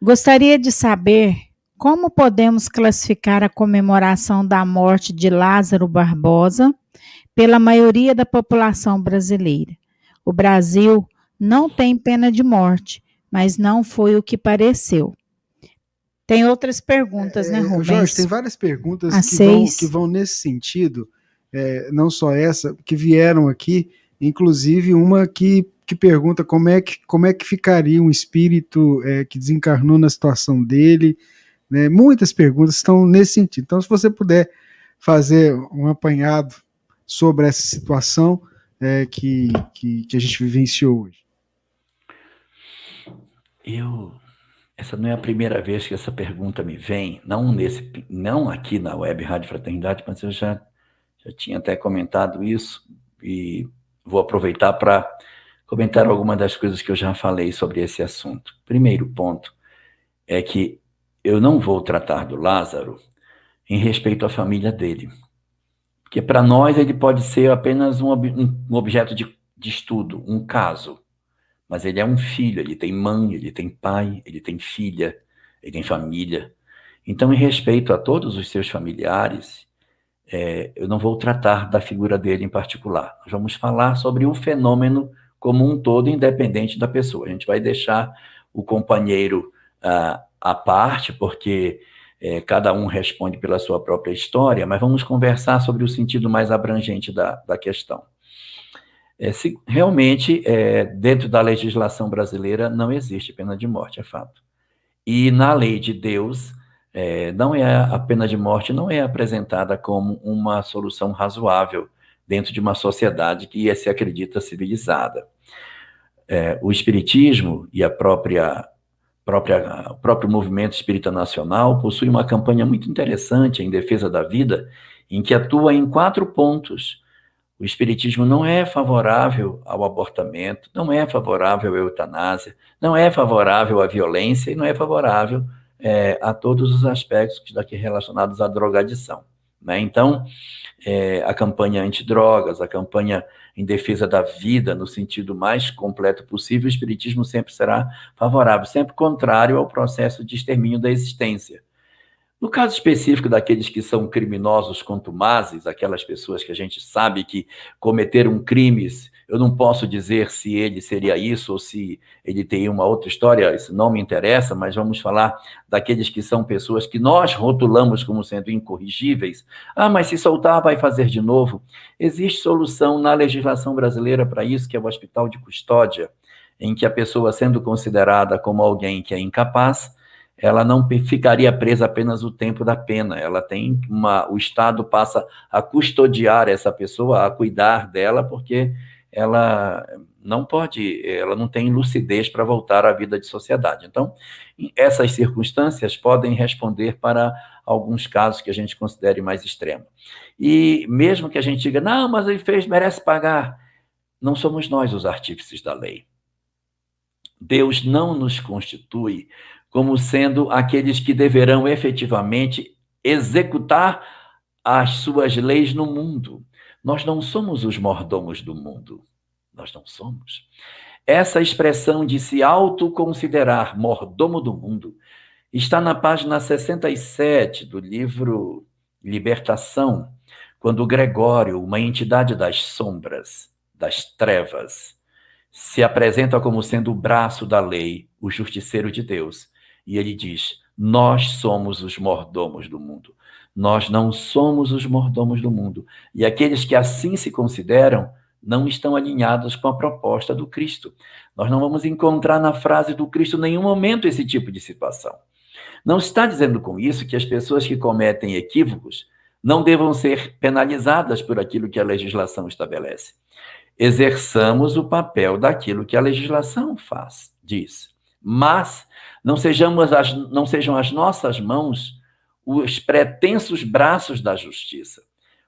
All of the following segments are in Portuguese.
Gostaria de saber como podemos classificar a comemoração da morte de Lázaro Barbosa pela maioria da população brasileira. O Brasil não tem pena de morte, mas não foi o que pareceu. Tem outras perguntas, né, Jorge, tem Rubens? várias perguntas A que 6. vão nesse sentido, não só essa, que vieram aqui, inclusive uma que pergunta como é que ficaria um espírito que desencarnou na situação dele, né? Muitas perguntas estão nesse sentido. Então, se você puder fazer um apanhado sobre essa situação que a gente vivenciou hoje. Essa não é a primeira vez que essa pergunta me vem, não aqui na Web Rádio Fraternidade, mas eu já tinha até comentado isso e vou aproveitar para comentar algumas das coisas que eu já falei sobre esse assunto. Primeiro ponto é que eu não vou tratar do Lázaro em respeito à família dele, porque para nós ele pode ser apenas um objeto de estudo, um caso. Mas ele é um filho, ele tem mãe, ele tem pai, ele tem filha, ele tem família. Então, em respeito a todos os seus familiares, eu não vou tratar da figura dele em particular. Nós vamos falar sobre o fenômeno como um todo, independente da pessoa. A gente vai deixar o companheiro à parte, porque cada um responde pela sua própria história, mas vamos conversar sobre o sentido mais abrangente da questão. Se realmente, dentro da legislação brasileira, não existe pena de morte, é fato. E na lei de Deus, a pena de morte não é apresentada como uma solução razoável dentro de uma sociedade que se acredita civilizada. O Espiritismo e o próprio movimento espírita nacional possui uma campanha muito interessante em defesa da vida, em que atua em 4 pontos. O Espiritismo não é favorável ao abortamento, não é favorável à eutanásia, não é favorável à violência e não é favorável a todos os aspectos daqui relacionados à drogadição, né? Então, a campanha antidrogas, a campanha em defesa da vida, no sentido mais completo possível, o Espiritismo sempre será favorável, sempre contrário ao processo de extermínio da existência. No caso específico daqueles que são criminosos contumazes, aquelas pessoas que a gente sabe que cometeram crimes, eu não posso dizer se ele seria isso ou se ele tem uma outra história, isso não me interessa, mas vamos falar daqueles que são pessoas que nós rotulamos como sendo incorrigíveis. Mas se soltar vai fazer de novo. Existe solução na legislação brasileira para isso, que é o hospital de custódia, em que a pessoa, sendo considerada como alguém que é incapaz, ela não ficaria presa apenas o tempo da pena, o Estado passa a custodiar essa pessoa, a cuidar dela, porque ela não tem lucidez para voltar à vida de sociedade. Então, essas circunstâncias podem responder para alguns casos que a gente considere mais extremos. E mesmo que a gente diga, não, mas ele merece pagar, não somos nós os artífices da lei. Deus não nos constitui como sendo aqueles que deverão efetivamente executar as suas leis no mundo. Nós não somos os mordomos do mundo. Nós não somos. Essa expressão de se autoconsiderar mordomo do mundo está na página 67 do livro Libertação, quando Gregório, uma entidade das sombras, das trevas, se apresenta como sendo o braço da lei, o justiceiro de Deus. E ele diz, nós somos os mordomos do mundo. Nós não somos os mordomos do mundo. E aqueles que assim se consideram não estão alinhados com a proposta do Cristo. Nós não vamos encontrar na frase do Cristo em nenhum momento esse tipo de situação. Não está dizendo com isso que as pessoas que cometem equívocos não devam ser penalizadas por aquilo que a legislação estabelece. Exerçamos o papel daquilo que a legislação diz. Mas não sejam as nossas mãos os pretensos braços da justiça.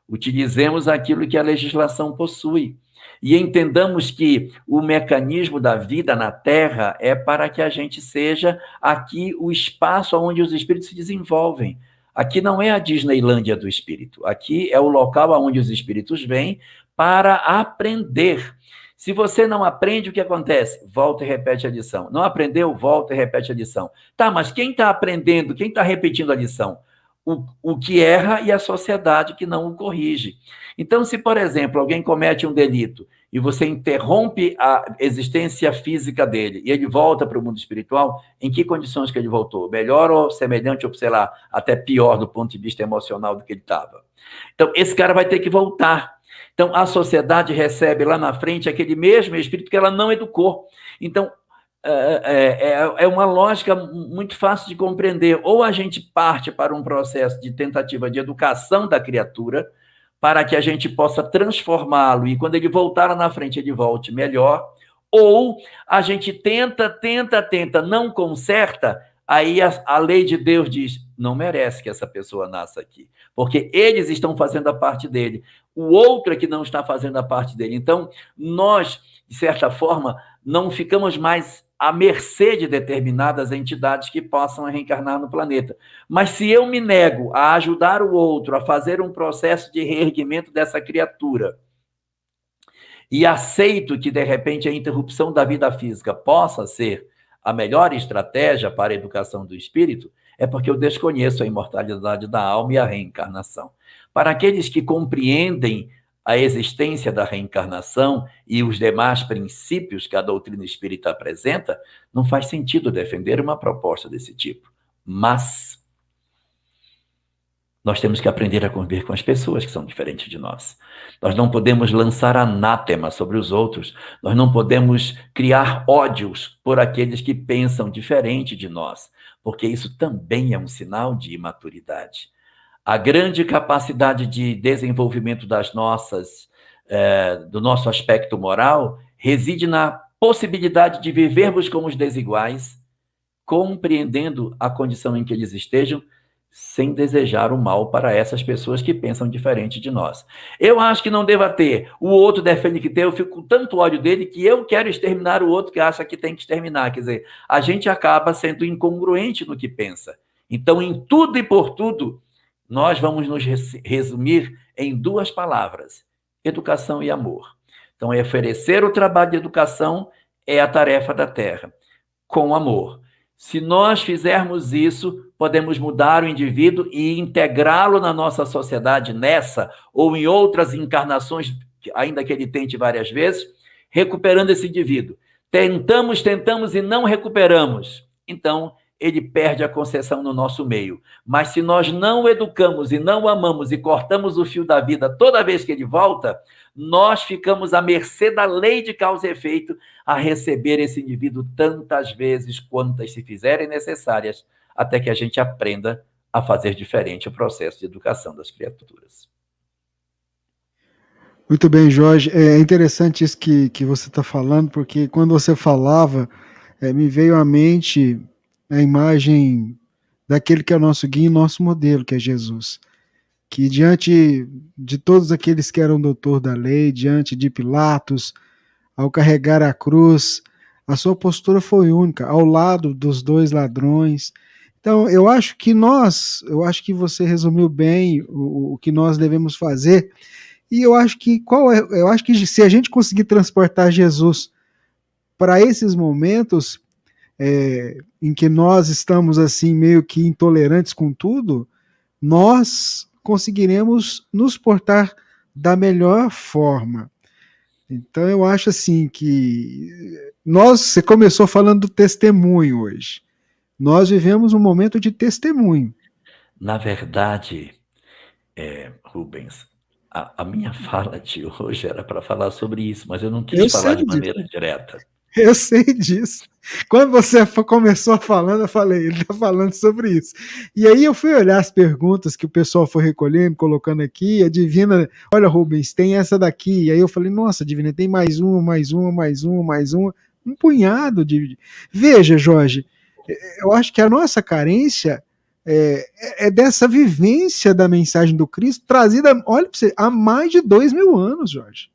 Utilizemos aquilo que a legislação possui. E entendamos que o mecanismo da vida na Terra é para que a gente seja aqui o espaço onde os espíritos se desenvolvem. Aqui não é a Disneylândia do espírito. Aqui é o local onde os espíritos vêm para aprender. Se você não aprende, o que acontece? Volta e repete a lição. Não aprendeu? Volta e repete a lição. Tá, mas quem está aprendendo, quem está repetindo a lição? O que erra e a sociedade que não o corrige. Então, se, por exemplo, alguém comete um delito e você interrompe a existência física dele e ele volta para o mundo espiritual, em que condições que ele voltou? Melhor ou semelhante, ou sei lá, até pior do ponto de vista emocional do que ele estava? Então, esse cara vai ter que voltar. Então, a sociedade recebe lá na frente aquele mesmo espírito que ela não educou. Então, é uma lógica muito fácil de compreender. Ou a gente parte para um processo de tentativa de educação da criatura, para que a gente possa transformá-lo e quando ele voltar lá na frente, ele volte melhor. Ou a gente tenta, não conserta, aí a lei de Deus diz, não merece que essa pessoa nasça aqui, porque eles estão fazendo a parte dele, o outro é que não está fazendo a parte dele. Então, nós, de certa forma, não ficamos mais à mercê de determinadas entidades que possam reencarnar no planeta. Mas se eu me nego a ajudar o outro, a fazer um processo de reerguimento dessa criatura, e aceito que, de repente, a interrupção da vida física possa ser a melhor estratégia para a educação do espírito, é porque eu desconheço a imortalidade da alma e a reencarnação. Para aqueles que compreendem a existência da reencarnação e os demais princípios que a doutrina espírita apresenta, não faz sentido defender uma proposta desse tipo. Mas nós temos que aprender a conviver com as pessoas que são diferentes de nós. Nós não podemos lançar anátema sobre os outros. Nós não podemos criar ódios por aqueles que pensam diferente de nós, porque isso também é um sinal de imaturidade. A grande capacidade de desenvolvimento do nosso aspecto moral reside na possibilidade de vivermos como os desiguais, compreendendo a condição em que eles estejam, sem desejar o mal para essas pessoas que pensam diferente de nós. Eu acho que não deva ter, o outro defende que tem, eu fico com tanto ódio dele que eu quero exterminar o outro que acha que tem que exterminar. Quer dizer, a gente acaba sendo incongruente no que pensa. Então, em tudo e por tudo, nós vamos nos resumir em duas palavras: educação e amor. Então, oferecer o trabalho de educação é a tarefa da Terra, com amor. Se nós fizermos isso, podemos mudar o indivíduo e integrá-lo na nossa sociedade, nessa ou em outras encarnações, ainda que ele tente várias vezes, recuperando esse indivíduo. Tentamos e não recuperamos. Então, ele perde a concessão no nosso meio. Mas se nós não o educamos e não o amamos e cortamos o fio da vida toda vez que ele volta, nós ficamos à mercê da lei de causa e efeito a receber esse indivíduo tantas vezes quantas se fizerem necessárias, até que a gente aprenda a fazer diferente o processo de educação das criaturas. Muito bem, Jorge. É interessante isso que você está falando, porque quando você falava, me veio à mente a imagem daquele que é o nosso guia e nosso modelo, que é Jesus. Que diante de todos aqueles que eram doutor da lei, diante de Pilatos, ao carregar a cruz, a sua postura foi única, ao lado dos dois ladrões. Então, eu acho que você resumiu bem o que nós devemos fazer, e eu acho que se a gente conseguir transportar Jesus para esses momentos em que nós estamos assim meio que intolerantes com tudo, nós conseguiremos nos portar da melhor forma. Então eu acho assim que você começou falando do testemunho hoje. Nós vivemos um momento de testemunho. Na verdade, Rubens, a minha fala de hoje era para falar sobre isso, mas eu não quis falar de maneira direta. Eu sei disso. Quando você começou falando, eu falei, ele está falando sobre isso. E aí eu fui olhar as perguntas que o pessoal foi recolhendo, colocando aqui, a Divina, olha, Rubens, tem essa daqui. E aí eu falei, nossa, Divina, tem mais uma, um punhado de... Veja, Jorge, eu acho que a nossa carência é dessa vivência da mensagem do Cristo, trazida, olha para você, há mais de 2000 anos, Jorge.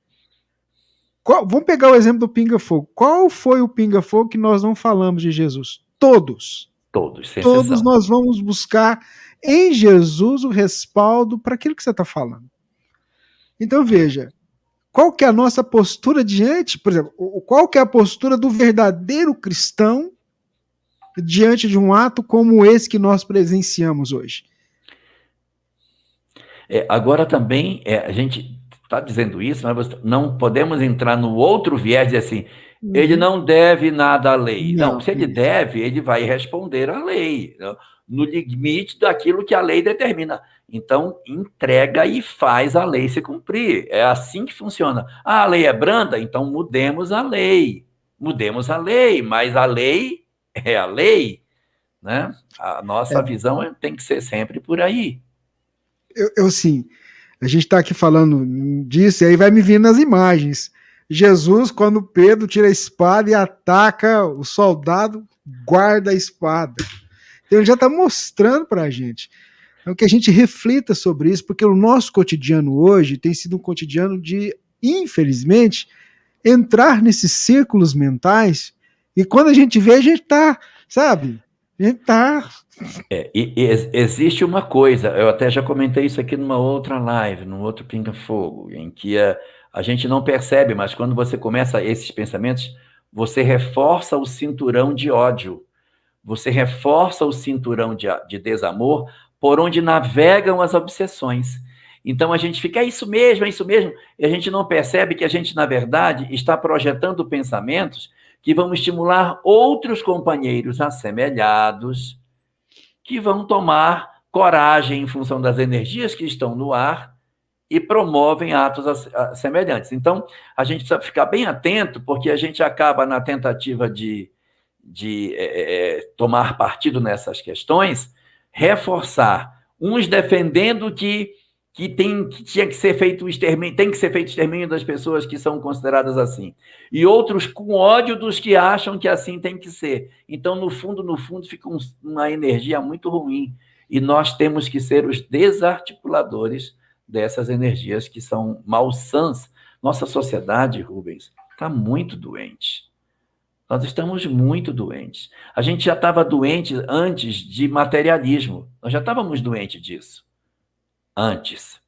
Vamos pegar o exemplo do pinga-fogo. Qual foi o pinga-fogo que nós não falamos de Jesus? Todos. Sem Todos exceção. Nós vamos buscar em Jesus o respaldo para aquilo que você está falando. Então, veja, qual que é a nossa postura diante, por exemplo, qual que é a postura do verdadeiro cristão diante de um ato como esse que nós presenciamos hoje? Agora também, a gente está dizendo isso, mas não podemos entrar no outro viés de assim, ele não deve nada à lei. Não, se ele deve, ele vai responder à lei, né? No limite daquilo que a lei determina. Então, entrega e faz a lei se cumprir. É assim que funciona. A lei é branda, então mudemos a lei. Mudemos a lei, mas a lei é a lei, né? A nossa visão tem que ser sempre por aí. Assim, a gente está aqui falando disso, e aí vai me vindo as imagens. Jesus, quando Pedro tira a espada e ataca o soldado, guarda a espada. Então ele já está mostrando para a gente. Então que a gente reflita sobre isso, porque o nosso cotidiano hoje tem sido um cotidiano de, infelizmente, entrar nesses círculos mentais, e quando a gente vê, a gente está, sabe? A gente está... Existe uma coisa, eu até já comentei isso aqui numa outra live, num outro Pinga Fogo, em que a gente não percebe, mas quando você começa esses pensamentos, você reforça o cinturão de ódio, você reforça o cinturão de desamor por onde navegam as obsessões. Então a gente fica, é isso mesmo, e a gente não percebe que a gente, na verdade, está projetando pensamentos que vão estimular outros companheiros assemelhados, que vão tomar coragem em função das energias que estão no ar e promovem atos semelhantes. Então, a gente precisa ficar bem atento, porque a gente acaba, na tentativa de tomar partido nessas questões, reforçar, uns defendendo que tinha que ser feito o extermínio, tem que ser feito o extermínio das pessoas que são consideradas assim, e outros com ódio dos que acham que assim tem que ser. Então, no fundo, fica uma energia muito ruim, e nós temos que ser os desarticuladores dessas energias que são malsãs. Nossa sociedade, Rubens, está muito doente. Nós estamos muito doentes. A gente já estava doente antes de materialismo. Nós já estávamos doentes disso. Antes.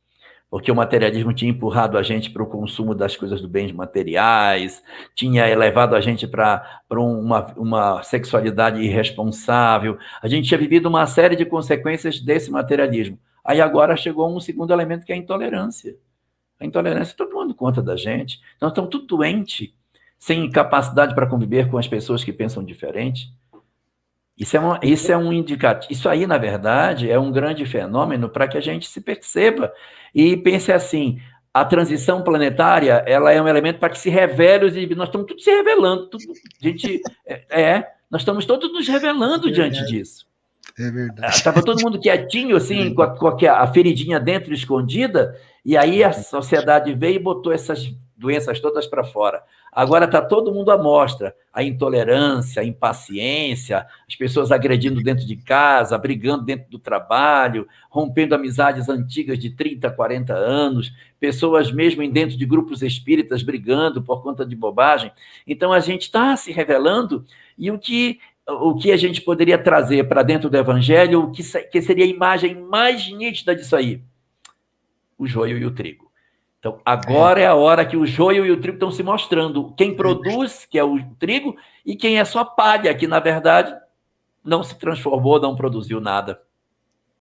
Porque o materialismo tinha empurrado a gente para o consumo das coisas do bens materiais, tinha elevado a gente para uma sexualidade irresponsável. A gente tinha vivido uma série de consequências desse materialismo. Aí agora chegou um segundo elemento, que é a intolerância. A intolerância está tomando conta da gente. Nós estamos tudo doentes, sem capacidade para conviver com as pessoas que pensam diferente. Isso é um indicativo. Isso aí, na verdade, é um grande fenômeno para que a gente se perceba e pense assim: a transição planetária, ela é um elemento para que se revele os indivíduos. Nós estamos todos se revelando. Nós estamos todos nos revelando diante disso. É verdade. Estava todo mundo quietinho, assim, com a feridinha dentro, escondida, e aí a sociedade veio e botou essas doenças todas para fora. Agora está todo mundo à mostra. A intolerância, a impaciência, as pessoas agredindo dentro de casa, brigando dentro do trabalho, rompendo amizades antigas de 30, 40 anos, pessoas mesmo dentro de grupos espíritas brigando por conta de bobagem. Então, a gente está se revelando, e o que a gente poderia trazer para dentro do Evangelho, o que seria a imagem mais nítida disso aí? O joio e o trigo. Então, agora é a hora que o joio e o trigo estão se mostrando. Quem produz, que é o trigo, e quem é só palha, que, na verdade, não se transformou, não produziu nada.